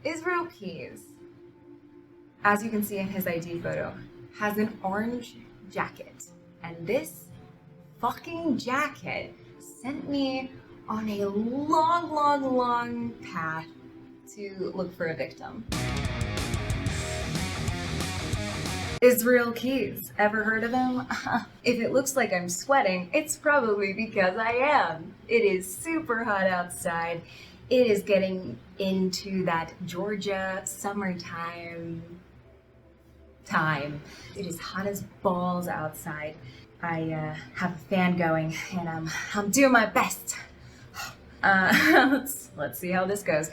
Israel Keys, as you can see in his ID photo, has an orange jacket. And this fucking jacket sent me on a long path to look for a victim. Israel Keys, ever heard of him? If it looks like I'm sweating, it's probably because I am. It is super hot outside. It is getting into that Georgia summertime time. It is hot as balls outside. I have a fan going and I'm doing my best. Let's see how this goes.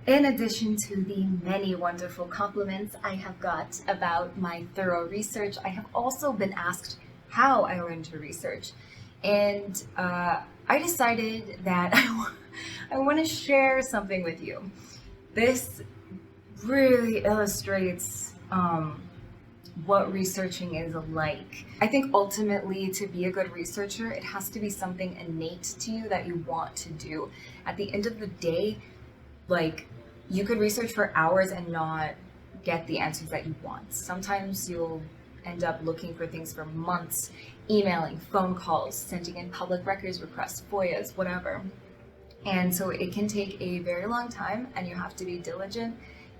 In addition to the many wonderful compliments I have got about my thorough research, I have also been asked how I went to research. And I decided that I want to share something with you. This really illustrates what researching is like. I think ultimately, to be a good researcher, it has to be something innate to you that you want to do. At the end of the day, like, you could research for hours and not get the answers that you want. Sometimes you'll end up looking for things for months, emailing, phone calls, sending in public records requests, FOIAs, whatever. And so it can take a very long time and you have to be diligent.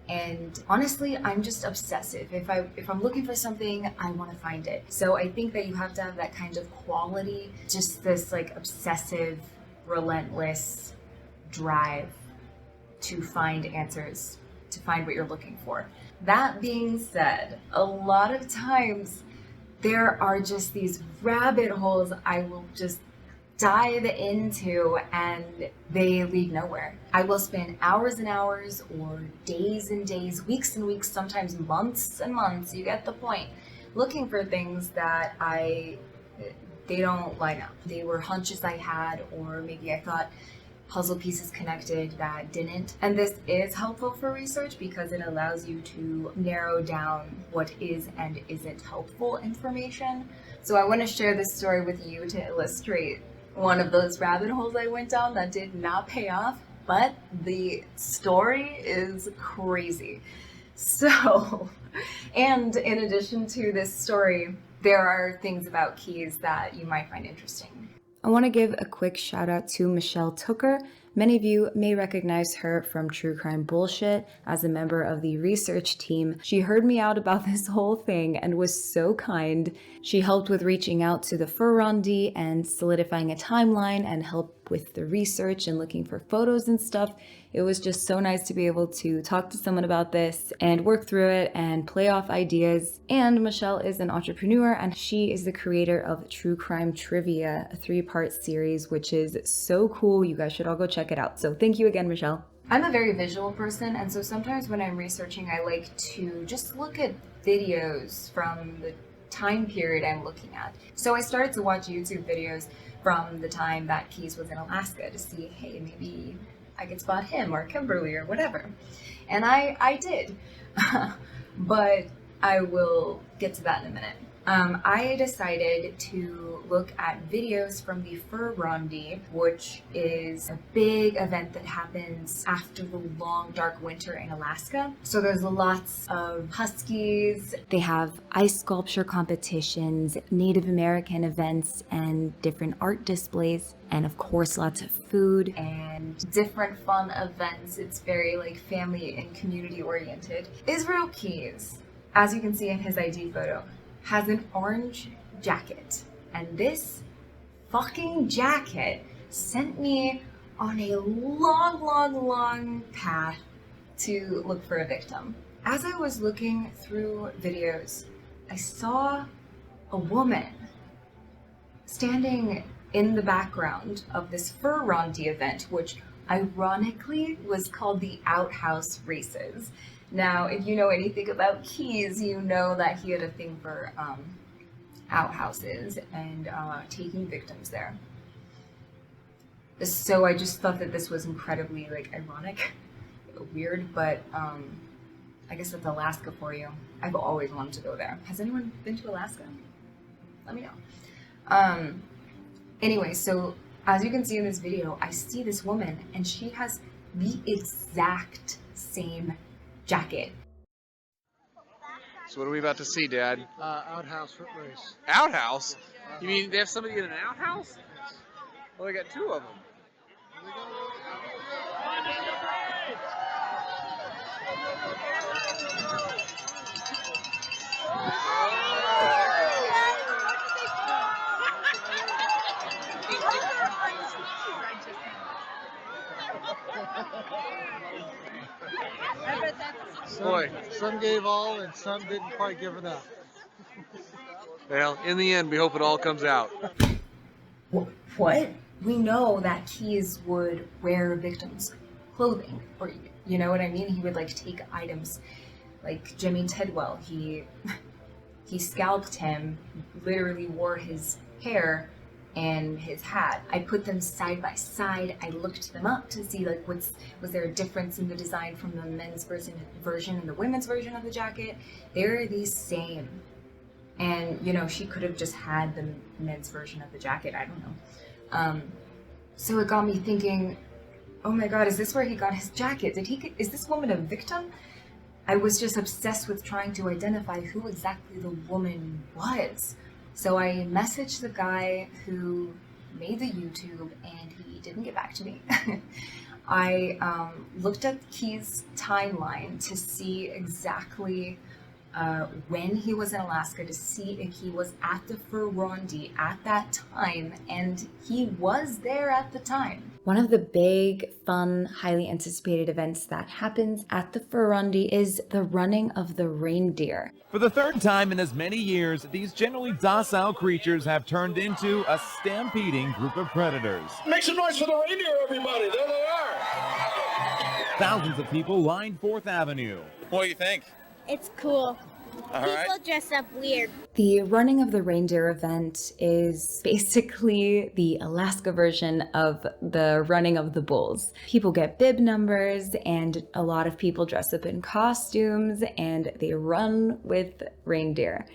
And honestly, I'm just obsessive. If I'm looking for something, I want to find it. So I think that you have to have that kind of quality, just this like obsessive, relentless drive to find answers, to find what you're looking for. That being said, a lot of times there are just these rabbit holes I will just dive into and they lead nowhere. I will spend hours and hours or days and days, weeks and weeks, sometimes months and months, you get the point, looking for things that they don't line up. They were hunches I had, or maybe I thought puzzle pieces connected that didn't. And this is helpful for research because it allows you to narrow down what is and isn't helpful information. So I want to share this story with you to illustrate one of those rabbit holes I went down that did not pay off, but the story is crazy. So, and in addition to this story, there are things about keys that you might find interesting. I want to give a quick shout out to Michelle Tooker. Many of you may recognize her from True Crime Bullshit as a member of the research team. She heard me out about this whole thing and was so kind. She helped with reaching out to the fur rendezvous and solidifying a timeline and helped with the research and looking for photos and stuff. It was just so nice to be able to talk to someone about this and work through it and play off ideas. And Michelle is an entrepreneur and she is the creator of True Crime Trivia, a 3-part series, which is so cool. You guys should all go check it out. So thank you again, Michelle. I'm a very visual person, and so sometimes when I'm researching, I like to just look at videos from the time period I'm looking at. So I started to watch YouTube videos from the time that Keys was in Alaska to see, hey, maybe I could spot him or Kimberly or whatever. And I did, but I will get to that in a minute. I decided to look at videos from the Fur Rendezvous, which is a big event that happens after the long, dark winter in Alaska. So there's lots of huskies. They have ice sculpture competitions, Native American events, and different art displays. And of course, lots of food and different fun events. It's very like family and community oriented. Israel Keys, as you can see in his ID photo, has an orange jacket, and this fucking jacket sent me on a long path to look for a victim. As I was looking through videos, I saw a woman standing in the background of this fur rendezvous event, which ironically was called the Outhouse Races. Now, if you know anything about Keys, you know that he had a thing for outhouses and taking victims there. So I just thought that this was incredibly like ironic, weird, but I guess that's Alaska for you. I've always wanted to go there. Has anyone been to Alaska? Let me know. Anyway, so as you can see in this video, I see this woman and she has the exact same jacket. So what are we about to see, Dad? Outhouse foot race. Outhouse? You mean they have somebody in an outhouse? Well, they got 2 of them. Some gave all and some didn't quite give enough. Well, in the end, we hope it all comes out. What? We know that Keyes would wear victims' clothing, or you know what I mean? He would like take items, like Jimmy Tidwell. He scalped him, literally wore his hair and his hat. I put them side by side. I looked them up to see like was there a difference in the design from the men's version and the women's version of the jacket. They're the same. And you know, she could have just had the men's version of the jacket. I don't know. So it got me thinking, oh my God, is this where he got his jacket? Is this woman a victim? I was just obsessed with trying to identify who exactly the woman was. So I messaged the guy who made the YouTube and he didn't get back to me. I looked at Key's timeline to see exactly when he was in Alaska, to see if he was at the Ferrandi at that time, and he was there at the time. One of the big, fun, highly anticipated events that happens at the Ferrandi is the running of the reindeer. For the 3rd time in as many years, these generally docile creatures have turned into a stampeding group of predators. Make some noise for the reindeer, everybody! There they are! Thousands of people lined 4th Avenue. What do you think? It's cool. All People right. dress up weird. The running of the reindeer event is basically the Alaska version of the running of the bulls. People get bib numbers and a lot of people dress up in costumes and they run with reindeer.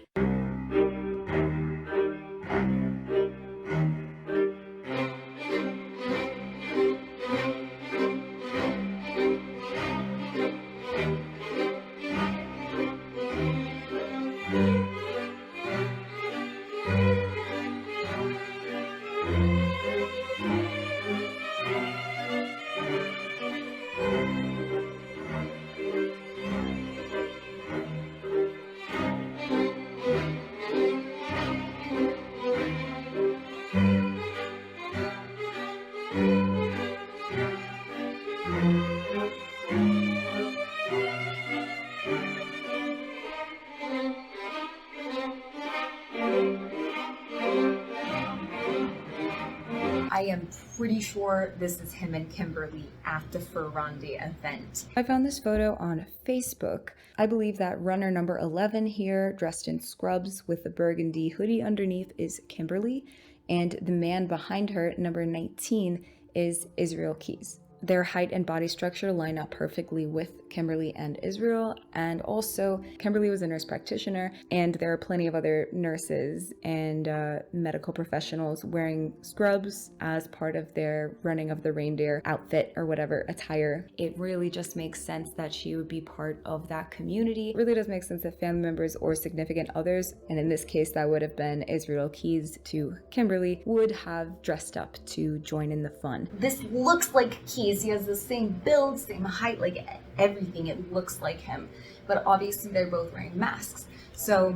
I am pretty sure this is him and Kimberly at the Ferrandi event. I found this photo on Facebook. I believe that runner number 11 here, dressed in scrubs with a burgundy hoodie underneath, is Kimberly, and the man behind her, number 19, is Israel Keyes. Their height and body structure line up perfectly with Kimberly and Israel, and also Kimberly was a nurse practitioner, and there are plenty of other nurses and medical professionals wearing scrubs as part of their running of the reindeer outfit or whatever attire. It really just makes sense that she would be part of that community. It really does make sense that family members or significant others, and in this case that would have been Israel Keyes to Kimberly, would have dressed up to join in the fun. This looks like Keyes. He has the same build, same height, like everything. It looks like him, but obviously they're both wearing masks. So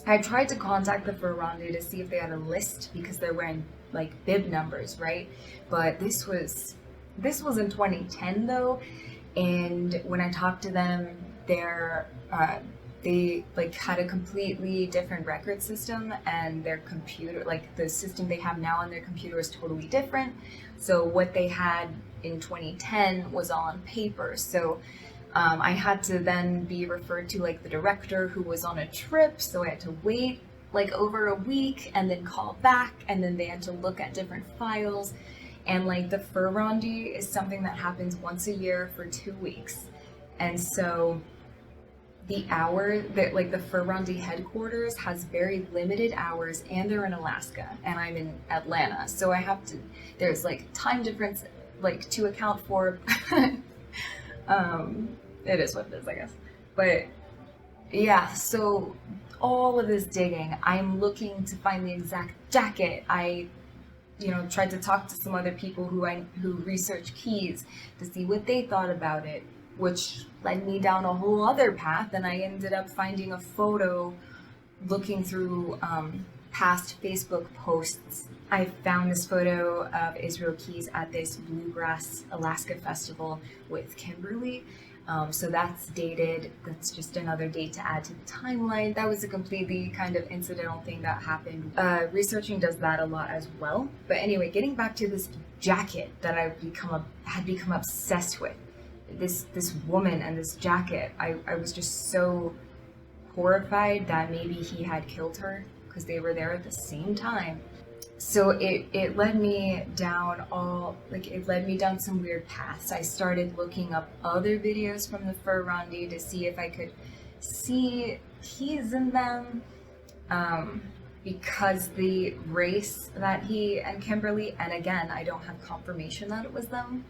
I tried to contact the Ferrandi to see if they had a list because they're wearing like bib numbers, right? But this was in 2010 though, and when I talked to them, they like had a completely different record system, and their computer, like the system they have now on their computer, is totally different. So what they had in 2010 was all on paper. So I had to then be referred to like the director who was on a trip, so I had to wait like over a week and then call back, and then they had to look at different files. And like the Ferrandi is something that happens once a year for 2 weeks, and so the hour that like the Ferrandi headquarters has very limited hours, and they're in Alaska and I'm in Atlanta, so I have to, there's like time difference like to account for. It is what it is, I guess. But yeah, so all of this digging, I'm looking to find the exact jacket. I tried to talk to some other people who research keys to see what they thought about it, which led me down a whole other path, and I ended up finding a photo looking through past Facebook posts. I found this photo of Israel Keys at this Bluegrass Alaska festival with Kimberly. So that's dated. That's just another date to add to the timeline. That was a completely kind of incidental thing that happened. Researching does that a lot as well. But anyway, getting back to this jacket that had become obsessed with. This woman and this jacket. I was just so horrified that maybe he had killed her because they were there at the same time. So it led me down some weird paths. I started looking up other videos from the fur rendezvous to see if I could see keys in them, because the race that he and Kimberly, and again, I don't have confirmation that it was them,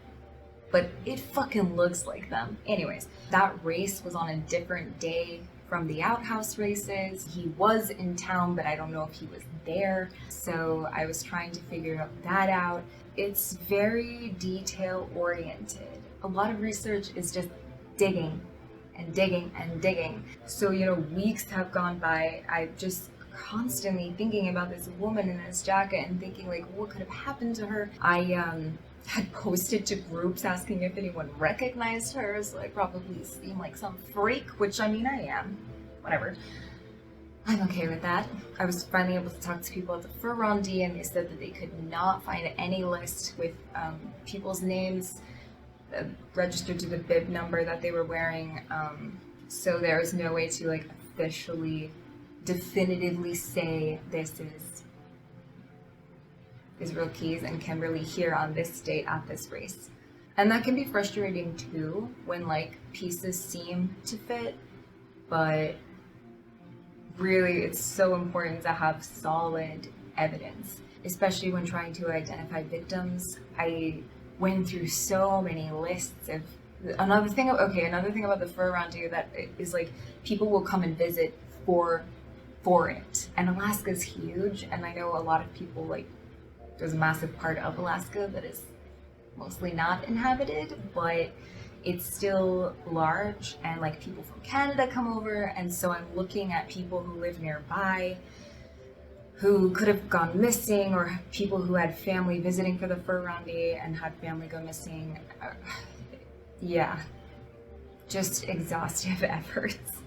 but it fucking looks like them. Anyways, that race was on a different day from the outhouse races. He was in town, but I don't know if he was there. So I was trying to figure that out. It's very detail oriented. A lot of research is just digging and digging and digging. So, weeks have gone by. I just constantly thinking about this woman in this jacket and thinking like, what could have happened to her? I had posted to groups asking if anyone recognized her, so I probably seem like some freak, which I mean I am. Whatever. I'm okay with that. I was finally able to talk to people at the fur rendezvous, and they said that they could not find any list with people's names registered to the bib number that they were wearing. So there was no way to officially, definitively say this is Israel Keys and Kimberly here on this date at this race. And that can be frustrating too when pieces seem to fit, but really it's so important to have solid evidence, especially when trying to identify victims. I went through so many lists of another thing about the fur rendezvous that is people will come and visit for it. And Alaska's huge, and I know a lot of people there's a massive part of Alaska that is mostly not inhabited, but it's still large, and people from Canada come over, and so I'm looking at people who live nearby who could have gone missing, or people who had family visiting for the fur rendezvous and had family go missing. Yeah, just exhaustive efforts.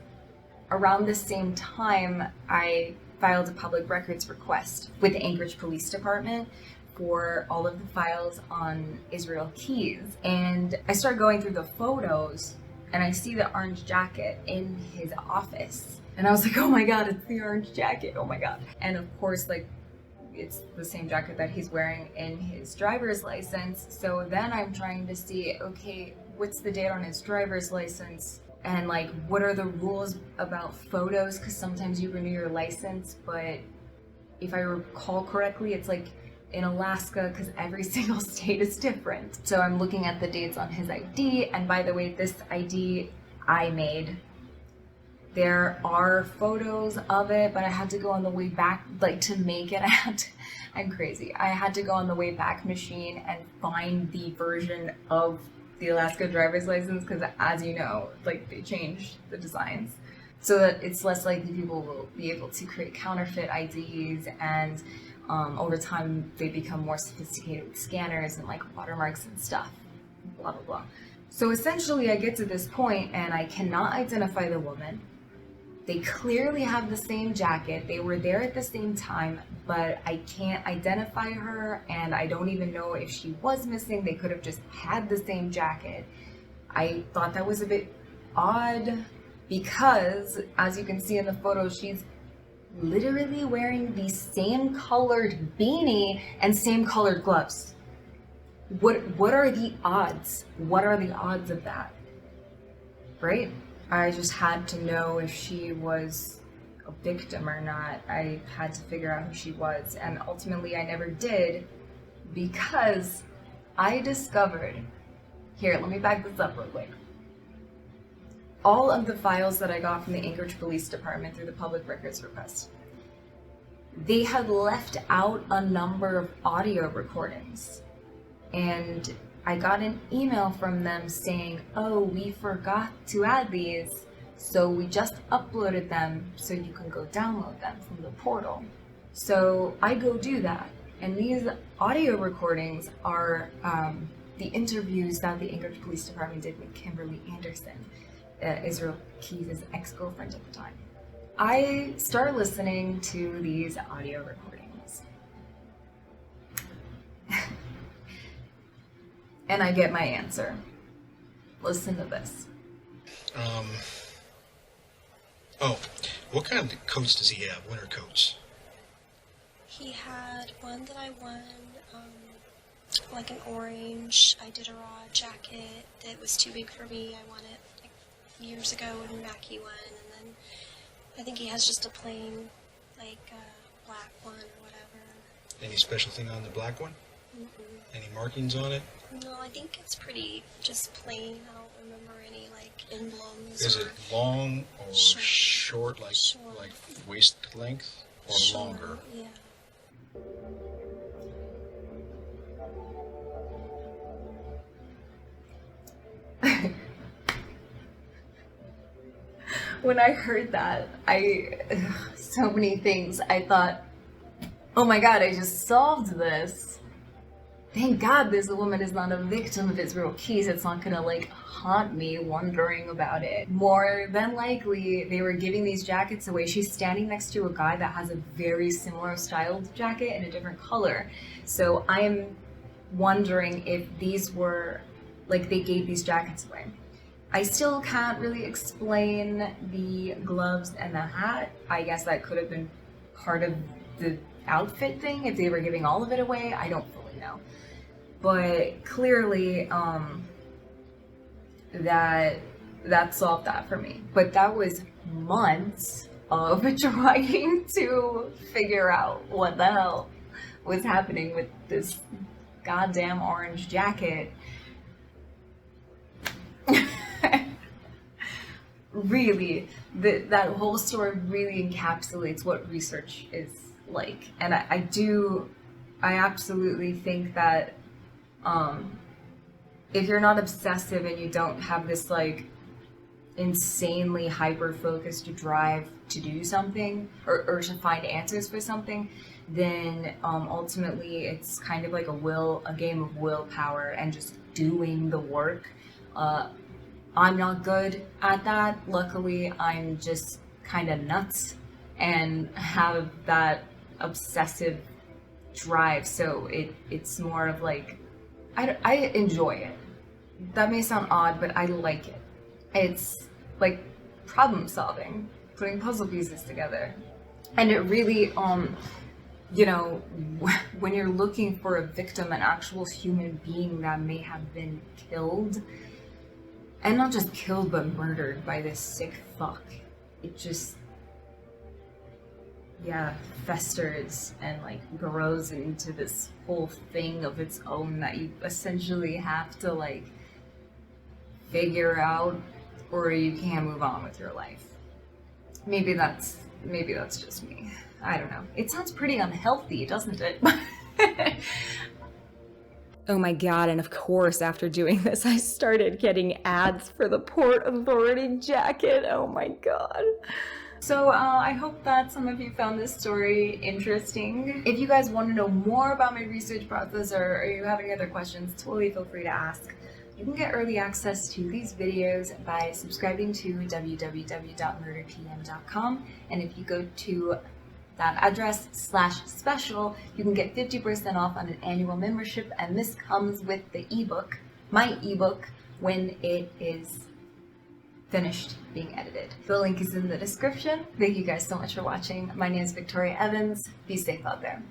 Around the same time, I filed a public records request with the Anchorage Police Department for all of the files on Israel Keys. And I started going through the photos, and I see the orange jacket in his office. And I was like, oh my God, it's the orange jacket, oh my God. And of course, it's the same jacket that he's wearing in his driver's license. So then I'm trying to see, okay, what's the date on his driver's license? And what are the rules about photos? Because sometimes you renew your license, but if I recall correctly, it's in Alaska, because every single state is different. So I'm looking at the dates on his ID, and by the way, this ID I made. There are photos of it, but I had to go on the way back, to make it. I'm crazy. I had to go on the way back machine and find the version of the Alaska driver's license, because as you know, they changed the designs so that it's less likely people will be able to create counterfeit IDs, and over time they become more sophisticated with scanners and watermarks and stuff, blah blah blah. So essentially I get to this point and I cannot identify the woman. They clearly have the same jacket, they were there at the same time, but I can't identify her, and I don't even know if she was missing. They could have just had the same jacket. I thought that was a bit odd, because as you can see in the photo, she's literally wearing the same colored beanie and same colored gloves. What are the odds? What are the odds of that? Right? I just had to know if she was a victim or not. I had to figure out who she was, and ultimately I never did, because I discovered, here, let me back this up real quick. all of the files that I got from the Anchorage Police Department through the public records request, they had left out a number of audio recordings. And I got an email from them saying, oh, we forgot to add these, so we just uploaded them so you can go download them from the portal. So I go do that. And these audio recordings are the interviews that the Anchorage Police Department did with Kimberly Anderson, Israel Keys' ex-girlfriend at the time. I start listening to these audio recordings. And I get my answer. Listen to this. Oh, what kind of coats does he have? Winter coats? He had one that I won, like an orange. I did a raw jacket that was too big for me. I won it like years ago when Mackie won, and then I think he has just a plain, like, black one or whatever. Any special thing on the black one? Mm-mm. Any markings on it? No, I think it's pretty just plain. I don't remember any, like, emblems. Is it long or short, like Short. like waist length, or Short, longer? Yeah. When I heard that, so many things, I thought, oh my god, I just solved this. Thank God this woman is not a victim of Israel Keys. It's not gonna like haunt me wondering about it. More than likely, they were giving these jackets away. She's standing next to a guy that has a very similar styled jacket in a different color. So I'm wondering if these were, like, they gave these jackets away. I still can't really explain the gloves and the hat. I guess that could have been part of the outfit thing if they were giving all of it away. I don't fully know. But clearly, that solved that for me. But that was months of trying to figure out what the hell was happening with this goddamn orange jacket. Really, that whole story really encapsulates what research is like. And I absolutely think that if you're not obsessive and you don't have this like insanely hyper-focused drive to do something or to find answers for something, then ultimately it's kind of like a game of willpower and just doing the work. I'm not good at that. Luckily, I'm just kind of nuts and have that obsessive drive. So it's more of like, I enjoy it. That may sound odd, but I like it. It's like problem solving, putting puzzle pieces together. And it really, you know, when you're looking for a victim, an actual human being that may have been killed, and not just killed, but murdered by this sick fuck. It just, yeah, festers and like grows into this whole thing of its own that you essentially have to like figure out, or you can't move on with your life. Maybe that's just me. I don't know. It sounds pretty unhealthy, doesn't it? Oh my god, and of course after doing this I started getting ads for the Port Authority jacket. Oh my god. So I hope that some of you found this story interesting. If you guys want to know more about my research process or you have any other questions, totally feel free to ask. You can get early access to these videos by subscribing to www.murderpm.com, and if you go to that address /special, you can get 50% off on an annual membership, and this comes with the ebook, my ebook, when it is finished being edited. The link is in the description. Thank you guys so much for watching. My name is Victoria Evans. Be safe out there.